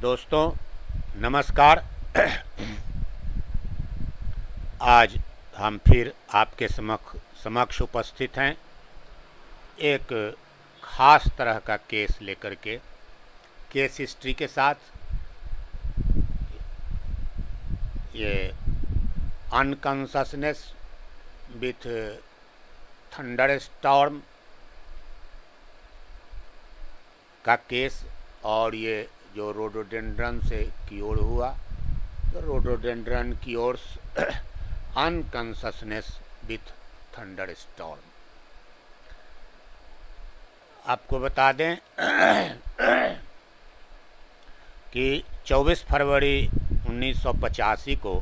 दोस्तों नमस्कार। आज हम फिर आपके समक्ष उपस्थित हैं एक खास तरह का केस लेकर के, केस हिस्ट्री के साथ। ये अनकॉन्शसनेस विथ थंडर स्टॉर्म का केस, और ये जो रोडोडेंड्रन से क्योर हुआ, तो rhododendron cures unconsciousness with thunder storm. आपको बता दें कि 24 फरवरी 1985 को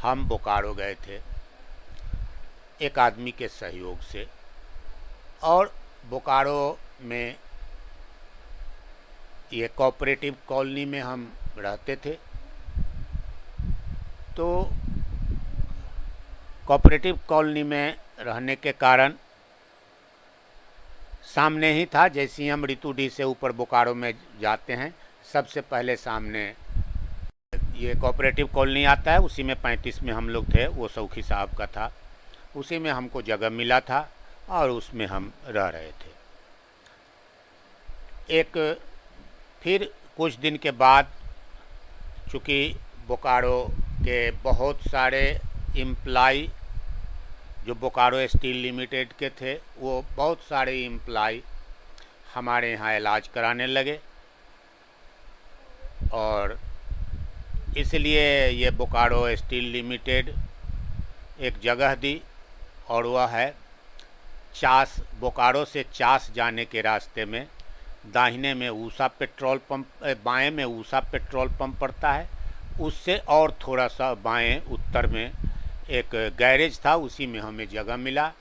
हम बोकारो गए थे एक आदमी के सहयोग से, और बोकारो में ये कोऑपरेटिव कॉलोनी में हम रहते थे। तो कोऑपरेटिव कॉलोनी में रहने के कारण सामने ही था, जैसे ही हम ऋतु डी से ऊपर बोकारो में जाते हैं सबसे पहले सामने ये कोऑपरेटिव कॉलोनी आता है। उसी में 35 में हम लोग थे, वो सौखी साहब का था, उसी में हमको जगह मिला था और उसमें हम रह रहे थे। फिर कुछ दिन के बाद, चूँकि बोकारो के बहुत सारे एम्प्लाई जो बोकारो स्टील लिमिटेड के थे, वो बहुत सारे एम्प्लाई हमारे यहाँ इलाज कराने लगे, और इसलिए ये बोकारो स्टील लिमिटेड एक जगह दी, और वह है चास। बोकारो से चास जाने के रास्ते में दाहिने में ऊषा पेट्रोल पंप, बाएं में ऊषा पेट्रोल पंप पड़ता है। उससे और थोड़ा सा बाएं उत्तर में एक गैरेज था, उसी में हमें जगह मिला,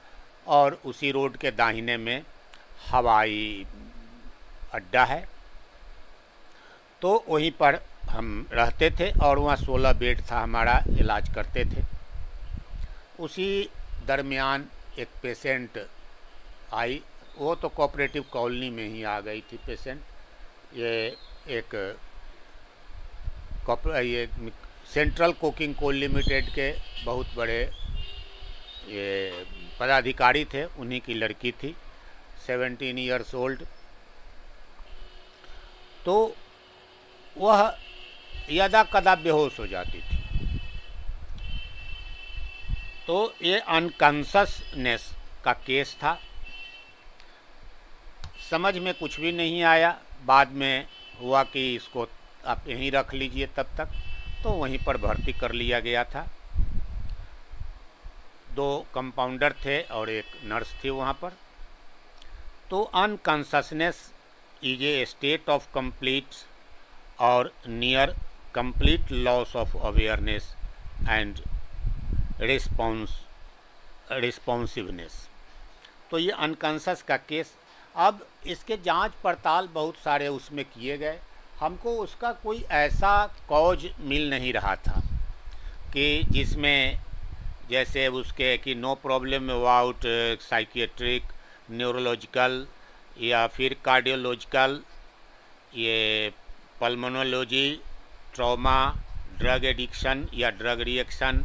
और उसी रोड के दाहिने में हवाई अड्डा है। तो वहीं पर हम रहते थे, और वहाँ 16 बेड था, हमारा इलाज करते थे। उसी दरमियान एक पेशेंट आई, वो तो कोऑपरेटिव कॉलोनी में ही आ गई थी पेशेंट। ये सेंट्रल कोकिंग कोल लिमिटेड के बहुत बड़े ये पदाधिकारी थे, उन्हीं की लड़की थी, 17 ईयर्स ओल्ड। तो वह यदा कदा बेहोश हो जाती थी। तो ये अनकॉन्शसनेस का केस था। समझ में कुछ भी नहीं आया। बाद में हुआ कि इसको आप यहीं रख लीजिए तब तक, तो वहीं पर भर्ती कर लिया गया था। 2 कंपाउंडर थे और एक नर्स थी वहाँ पर। तो unconsciousness is a state of complete और near complete loss of awareness and responsiveness. तो ये अनकॉन्शस का केस। अब इसके जांच पड़ताल बहुत सारे उसमें किए गए, हमको उसका कोई ऐसा कॉज मिल नहीं रहा था कि जिसमें जैसे उसके कि no problem about psychiatric, neurological या फिर कार्डियोलॉजिकल, ये पल्मोनोलॉजी, ट्रॉमा, ड्रग एडिक्शन या ड्रग रिएक्शन,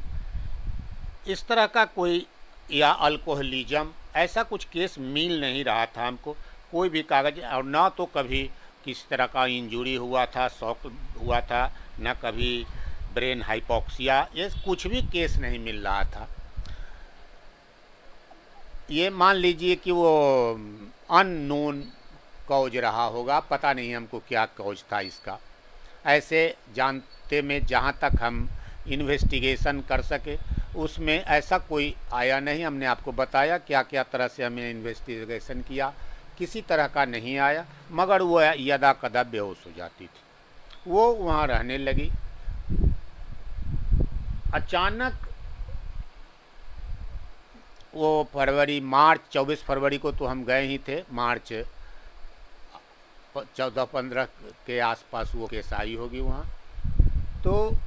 इस तरह का कोई, या अल्कोहलिज्म, ऐसा कुछ केस मिल नहीं रहा था हमको, कोई भी कागज। और ना तो कभी किसी तरह का इंजरी हुआ था, शॉक हुआ था, ना कभी ब्रेन हाइपोक्सिया, ये कुछ भी केस नहीं मिल रहा था। ये मान लीजिए कि वो अननोन कॉज रहा होगा, पता नहीं हमको क्या कॉज था इसका। ऐसे जानते में जहाँ तक हम इन्वेस्टिगेशन कर सके उसमें ऐसा कोई आया नहीं। हमने आपको बताया क्या क्या तरह से हमने इन्वेस्टिगेशन किया, किसी तरह का नहीं आया। मगर वो यदा कदा बेहोश हो जाती थी, वो वहाँ रहने लगी। अचानक वो मार्च 24 फरवरी को तो हम गए ही थे, मार्च 14-15 के आसपास वो केस आई होगी वहाँ। तो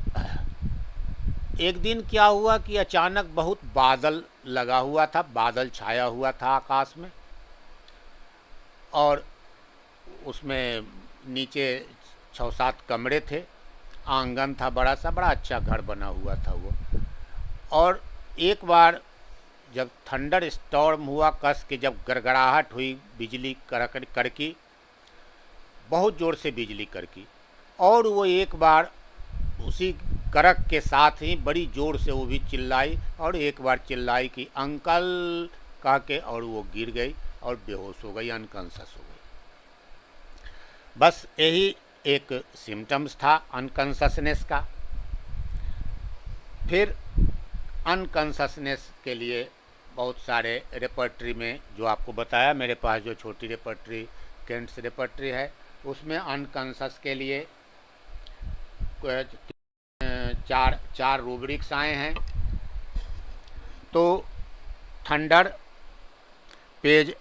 एक दिन क्या हुआ कि अचानक बहुत बादल लगा हुआ था, बादल छाया हुआ था आकाश में, और उसमें नीचे 6-7 कमरे थे, आंगन था बड़ा सा, बड़ा अच्छा घर बना हुआ था वो। और एक बार जब थंडर स्टॉर्म हुआ, कस के जब गड़गड़ाहट हुई, बिजली कड़की, बहुत ज़ोर से बिजली कड़की, और वो एक बार उसी कड़क के साथ ही बड़ी ज़ोर से वो भी चिल्लाई, और एक बार चिल्लाई कि अंकल कह के, और वो गिर गई और बेहोश हो गई, अनकॉन्शस हो गई। बस यही एक सिम्टम्स था अनकॉन्शसनेस का। फिर अनकॉन्शसनेस के लिए बहुत सारे रेपर्टरी में, जो आपको बताया, मेरे पास जो छोटी रेपर्टरी केंट्स रेपर्टरी है, उसमें अनकॉन्शस के लिए चार रूब्रिक्स आए हैं। तो थंडर पेज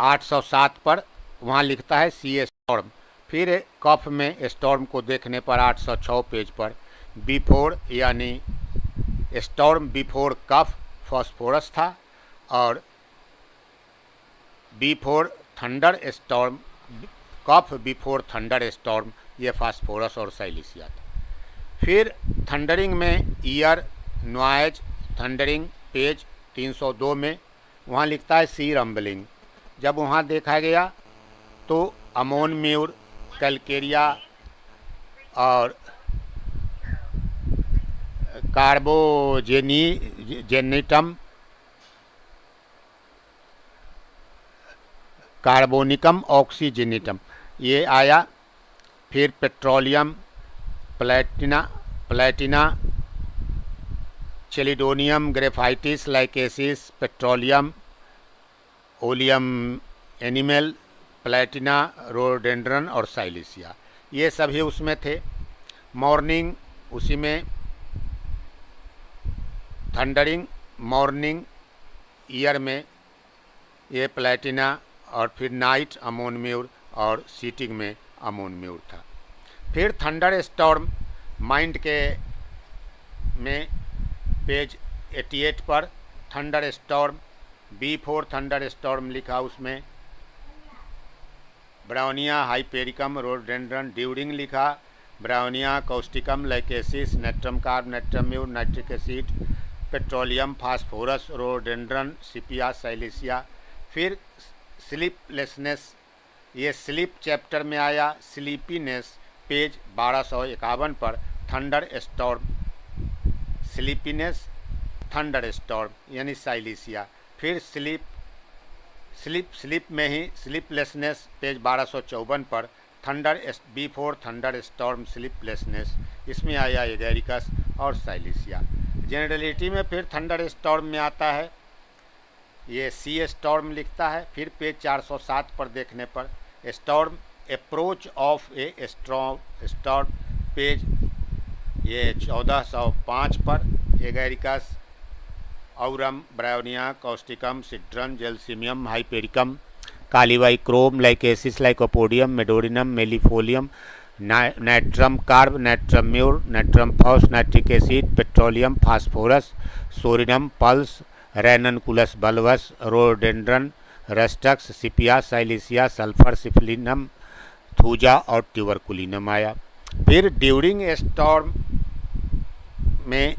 807 पर वहाँ लिखता है सी स्टॉर्म। फिर कफ में स्टॉर्म को देखने पर 806 पेज पर बिफोर, यानी स्टॉर्म बिफोर कफ फॉस्फोरस था, और बिफोर थंडर स्टॉर्म, कफ बिफोर थंडर स्टॉर्म, ये फास्फोरस और साइलिसिया था। फिर थंडरिंग में ईयर नॉइज, थंडरिंग पेज 302 में वहाँ लिखता है सी रंबलिंग। जब वहाँ देखा गया तो अमोन म्यूर, कैलकेरिया और कार्बोनिकम ऑक्सीजेनिटम ये आया। फिर petroleum, platina, chelidonium, graphites, lachesis, petroleum, oleum animal, platina, rhododendron और साइलिसिया, ये सभी उसमें थे। मॉर्निंग उसी में, थंडरिंग मॉर्निंग ईयर में ये प्लेटिना, और फिर नाइट अमोन म्यूर, और सीटिंग में अमोन म्यूर था। फिर थंडर स्टॉर्म माइंड के में पेज 88 पर thunder storm, before thunder storm लिखा, उसमें ब्राउनिया, हाइपेरिकम, रोडेंड्रन, ड्यूरिंग लिखा, bryonia, causticum, lachesis, natrum carb, natrum mur, nitric acid, petroleum, phosphorus, rhododendron, sepia, silicea. फिर स्लीपलेसनेस, ये स्लीप चैप्टर में आया, स्लीपीनेस पेज 1251 पर thunder storm, sleepiness, thunder storm यानी silicea. फिर स्लीप में ही स्लीपलेसनेस पेज 1254 पर thunder before thunder storm sleeplessness, इसमें आया एगेरिकस और साइलिसिया। जनरलिटी में फिर थंडर स्टॉर्म में आता है ये सी स्टॉर्म लिखता है। फिर पेज 407 पर देखने पर storm, approach of a storm page ये 1405 पर agaricus, aurum, bryonia, causticum, cedron, gelsemium, hypericum, kali bichrom, lachesis, lycopodium, medorrhinum, millefolium, natrum carb, natrum mur, natrum phos, nitric acid, petroleum, phosphorus, psorinum, puls, ranunculus bulbus, rhododendron, rhus tox, sepia, silicea, sulphur, syphilinum, thuja और tuberculinum आया। फिर during storm में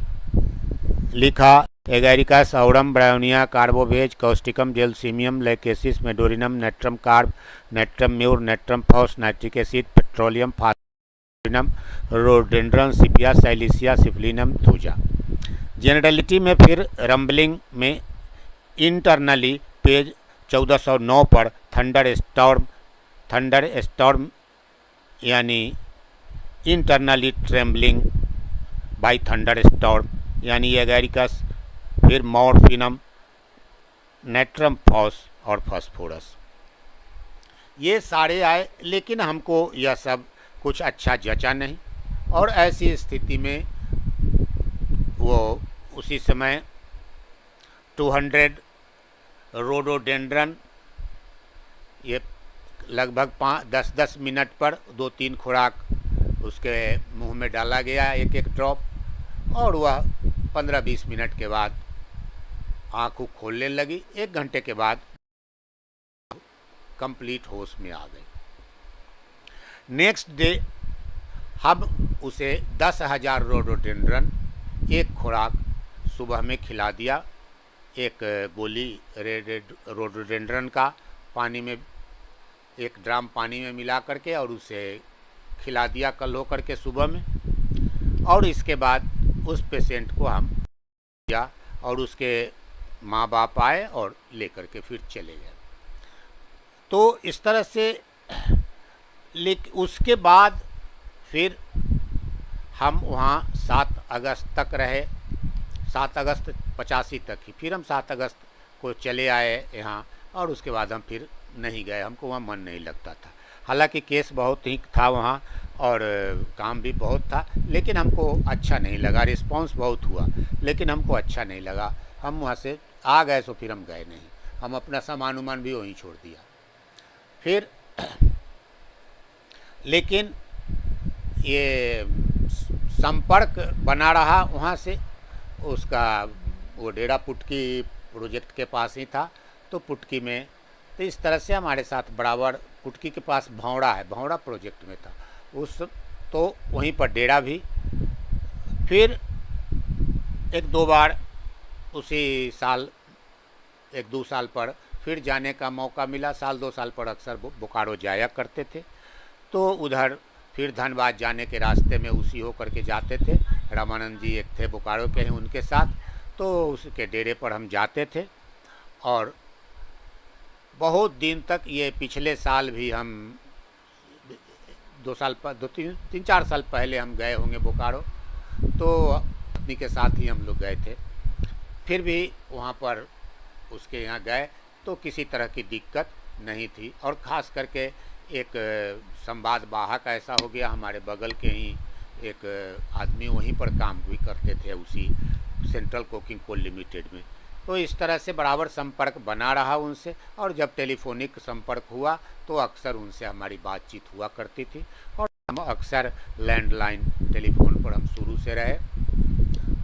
लिखा agaricus, aurum, bryonia, carbo veg, causticum, gelsemium, lachesis, medorrhinum, natrum carb, natrum mur, natrum phos, nitric acid, petroleum, phosphorinum, rhododendron, sepia, silicea, syphilinum, thuja. Generality में फिर rumbling में internally page 1409 पर thunder storm यानी internally trembling by thunder storm यानी agaricus, फिर morphinum, natrum phos और phosphorus, ये सारे आए। लेकिन हमको यह सब कुछ अच्छा जचा नहीं, और ऐसी स्थिति में वो उसी समय 200 रोडोडेंड्रन, ये लगभग 10-10 मिनट पर 2-3 खुराक उसके मुंह में डाला गया, एक एक ड्रॉप, और वह 15-20 मिनट के बाद आँखों खोलने लगी। 1 घंटे के बाद कंप्लीट होश में आ गई। नेक्स्ट डे हम उसे 10,000 रोडोडेंड्रन एक खुराक सुबह में खिला दिया। एक गोली रोडोडेंड्रन का पानी में, एक ड्राम पानी में मिला करके और उसे खिला दिया कल हो करके सुबह में। और इसके बाद उस पेशेंट को हम दिया और उसके माँ बाप आए और लेकर के फिर चले गए। तो इस तरह से लेकिन उसके बाद फिर हम वहाँ 7 अगस्त तक रहे, 7 अगस्त 85 तक ही। फिर हम 7 अगस्त को चले आए यहाँ और उसके बाद हम फिर नहीं गए, हमको वहाँ मन नहीं लगता था। हालांकि केस बहुत ही था वहाँ और काम भी बहुत था, लेकिन हमको अच्छा नहीं लगा। रिस्पांस बहुत हुआ लेकिन हमको अच्छा नहीं लगा। हम वहाँ से आ गए, सो फिर हम गए नहीं। हम अपना सामान उमान भी वहीं छोड़ दिया। फिर लेकिन ये संपर्क बना रहा वहाँ से। उसका वो डेरा पुटकी प्रोजेक्ट के पास ही था, तो पुटकी में तो इस तरह से हमारे साथ बराबर, पुटकी के पास भौंरा है, भौंरा प्रोजेक्ट में था उस, तो वहीं पर डेरा भी। फिर 1-2 बार उसी साल 1-2 साल पर फिर जाने का मौका मिला। 1-2 साल पर अक्सर बोकारो जाया करते थे। तो उधर फिर धनबाद जाने के रास्ते में उसी हो करके जाते थे। रामानंद जी एक थे बोकारो के हैं, उनके साथ, तो उसके डेरे पर हम जाते थे। और बहुत दिन तक, ये पिछले साल भी हम 3-4 साल पहले हम गए होंगे बोकारो, तो पत्नी के साथ ही हम लोग गए थे। फिर भी वहाँ पर उसके यहाँ गए तो किसी तरह की दिक्कत नहीं थी। और ख़ास करके एक संवाद वाहक ऐसा हो गया, हमारे बगल के ही एक आदमी वहीं पर काम भी करते थे, उसी सेंट्रल कोकिंग कोल लिमिटेड में। तो इस तरह से बराबर संपर्क बना रहा उनसे। और जब टेलीफोनिक संपर्क हुआ तो अक्सर उनसे हमारी बातचीत हुआ करती थी। और हम अक्सर लैंडलाइन टेलीफोन पर हम शुरू से रहे।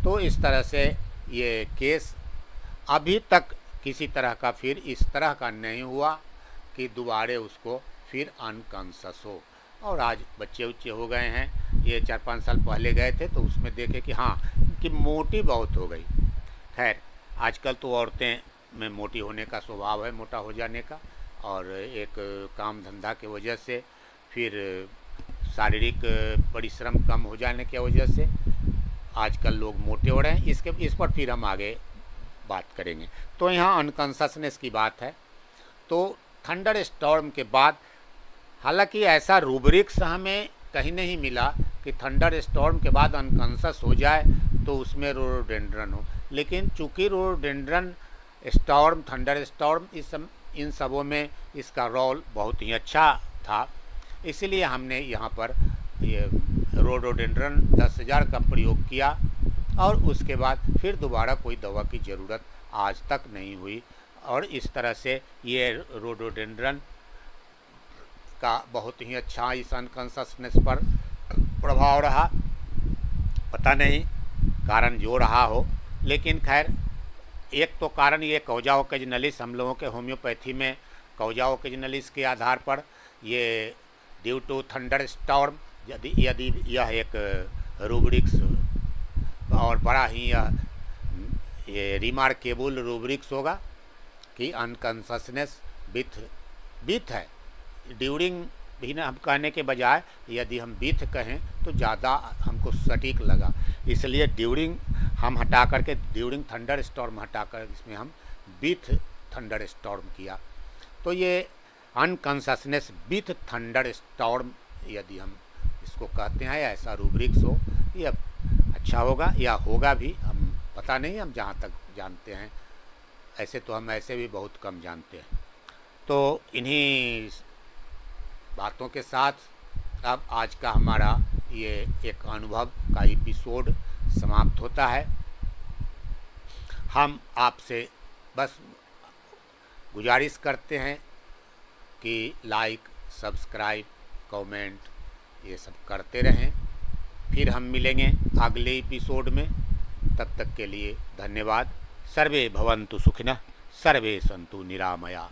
तो इस तरह से ये केस अभी तक किसी तरह का फिर इस तरह का नहीं हुआ कि दोबारे उसको फिर अनकॉन्शस हो। और आज बच्चे उच्चे हो गए हैं। ये 4-5 साल पहले गए थे तो उसमें देखे कि हाँ, कि मोटी बहुत हो गई। खैर, आजकल तो औरतें में मोटी होने का स्वभाव है, मोटा हो जाने का। और एक काम धंधा की वजह से, फिर शारीरिक परिश्रम कम हो जाने की वजह से आजकल लोग मोटे हो रहे हैं। इस पर फिर हम आगे बात करेंगे। तो यहाँ अनकॉन्शसनेस की बात है। तो थंडर स्टॉर्म के बाद, हालांकि ऐसा रूब्रिक्स हमें कहीं नहीं मिला कि थंडर स्टॉर्म के बाद अनकॉन्शस हो जाए तो उसमें रोडोडेंड्रन हो। लेकिन चूँकि रोडोडेंड्रन स्टॉर्म, थंडर स्टॉर्म, इन सबों में इसका रोल बहुत ही अच्छा था, इसलिए हमने यहाँ पर ये रोडोडेंड्रन 10,000 का प्रयोग किया। और उसके बाद फिर दोबारा कोई दवा की ज़रूरत आज तक नहीं हुई। और इस तरह से ये रोडोडेंड्रन का बहुत ही अच्छा इस अनकॉन्शसनेस पर प्रभाव रहा। पता नहीं कारण जो रहा हो, लेकिन खैर, एक तो कारण ये कौजा ओकेजनलिस, हम लोगों के होम्योपैथी में कौजा ओकेजनलिस के आधार पर ये ड्यू टू थंडर स्टॉर्म, यदि यह एक रूब्रिक्स और बड़ा ही ये रिमार्केबल रूब्रिक्स होगा कि अनकॉन्शसनेस विथ है। ड्यूरिंग भी ना हम कहने के बजाय यदि हम विथ कहें तो ज़्यादा हमको सटीक लगा, इसलिए ड्यूरिंग हम हटा करके ड्यूरिंग थंडर स्टॉर्म हटाकर इसमें हम विथ थंडर स्टॉर्म किया। तो ये अनकॉन्शसनेस विथ थंडर स्टॉर्म यदि हम इसको कहते हैं, ऐसा रूब्रिक्स हो, ये अच्छा होगा या होगा भी, हम पता नहीं। हम जहाँ तक जानते हैं, ऐसे तो हम ऐसे भी बहुत कम जानते हैं। तो इन्हीं बातों के साथ अब आज का हमारा ये एक अनुभव का एपिसोड समाप्त होता है। हम आपसे बस गुजारिश करते हैं कि लाइक, सब्सक्राइब, कमेंट ये सब करते रहें। फिर हम मिलेंगे अगले एपिसोड में। तब तक के लिए धन्यवाद। सर्वे भवन्तु सुखिनः, सर्वे सन्तु निरामया।